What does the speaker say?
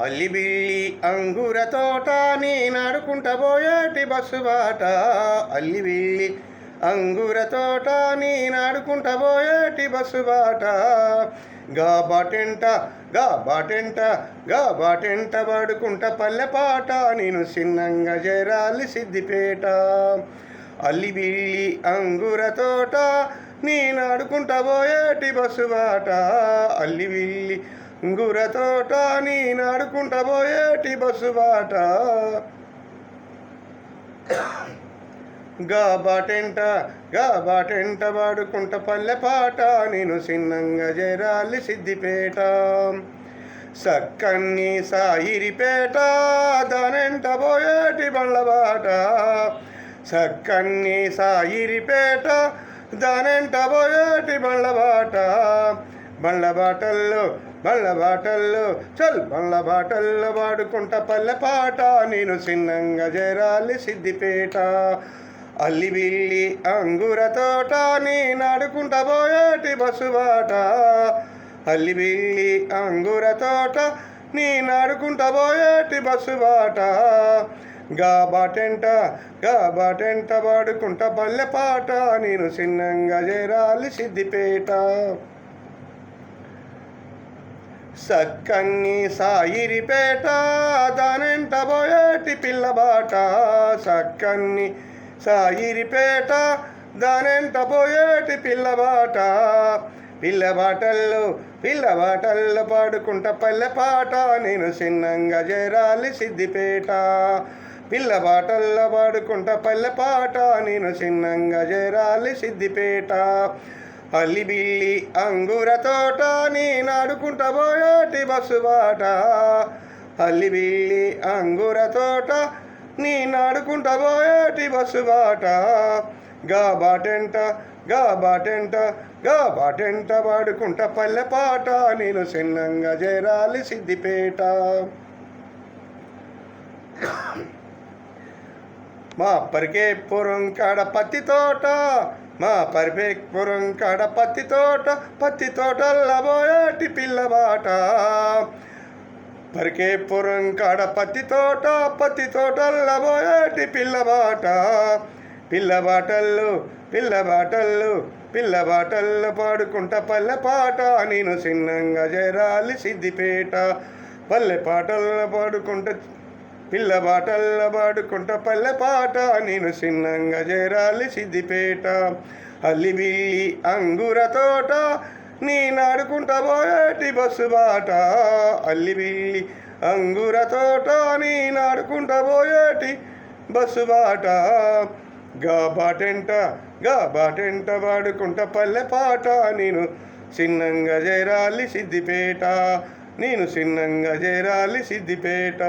అల్లిబిల్లి అంగుర తోట నీ నడుకుంట పోయేటి బస్సు బాట. అల్లిబిల్లి అంగుర తోట నీ నడుకుంట పోయేటి బస్సు బాట. గా బాటెంట పడుకుంట పల్లె పాట నేను సిన్నంగా చేరాలి సిద్దిపేట. అల్లిబిల్లి అంగుర తోట నీ నడుకుంట పోయేటి బస్సు బాట. అల్లిబిల్లి అంగుర తోట నీ నడుకుంట పోయేటి బస్సు బాట. గా బాటెంట పాడుకుంట పల్లె పాట నేను సిన్నంగా చేరాలి సిద్దిపేట. సక్కన్ని సాయిరిపేట దానెంట పోయేటి బండ్లబాట. సక్కన్ని సాయిరిపేట దానెంట పోయేటి బండ్లబాట. బండ్ల బాటల్లో పాడుకుంట పల్లె పాట నేను సిన్నంగా చేరాలి సిద్దిపేట. అల్లిబిల్లి అంగుర తోట నీ నడుకుంట పోయేటి బస్సు బాట. అల్లిబిల్లి అంగుర తోట నీ నడుకుంట పోయేటి బస్సు బాట. గా బాటెంట పాడుకుంట పల్లె పాట నేను సిన్నంగా చేరాలి సిద్దిపేట. సక్కన్ని సాయిరిపేట దానెంట పోయేటి పిల్లబాట. సక్కన్ని సాయిరిపేట దానెంట పోయేటి పిల్లబాట. పిల్లబాటల్లో పాడుకుంట పల్లె పాట నేను సిన్నంగా చేరాలి సిద్దిపేట. పిల్లబాటల్లో పాడుకుంట పల్లె పాట నేను సిన్నంగా చేరాలి సిద్దిపేట. అల్లిబిల్లి అంగుర తోట నీ నడుకుంట పోయేటి బస్సు బాట. అల్లిబిల్లి అంగుర తోట నీ నడుకుంట పోయేటి బస్సు బాట. గా బాటెంట పాడుకుంట పల్లె పాట నేను సిన్నంగా చేరాలి సిద్దిపేట. మా పరికేపురం కాడ పత్తి తోట. మా పరికేపురం కాడ పత్తి తోటల్లో పోయేటి పిల్లబాట. పరికేపురం కాడ పత్తి తోటల్లో పోయేటి పిల్లబాట. పిల్లబాటల్లో పాడుకుంట పల్లె పాట నేను సిన్నంగా చేరాలి సిద్దిపేట. పల్లె పాటల్లో పాడుకుంట పిల్లబాటల్లో పాడుకుంట పల్లె పాట నేను సిన్నంగా చేరాలి సిద్దిపేట. అల్లిబిల్లి అంగుర తోట నీ నడుకుంట పోయేటి బస్సు బాట. అల్లిబిల్లి అంగుర తోట నీ నడుకుంట పోయేటి బస్సు బాట. గా బాటెంట పాడుకుంట పల్లె పాట నేను సిన్నంగా చేరాలి సిద్దిపేట. నేను సిన్నంగా చేరాలి సిద్దిపేట.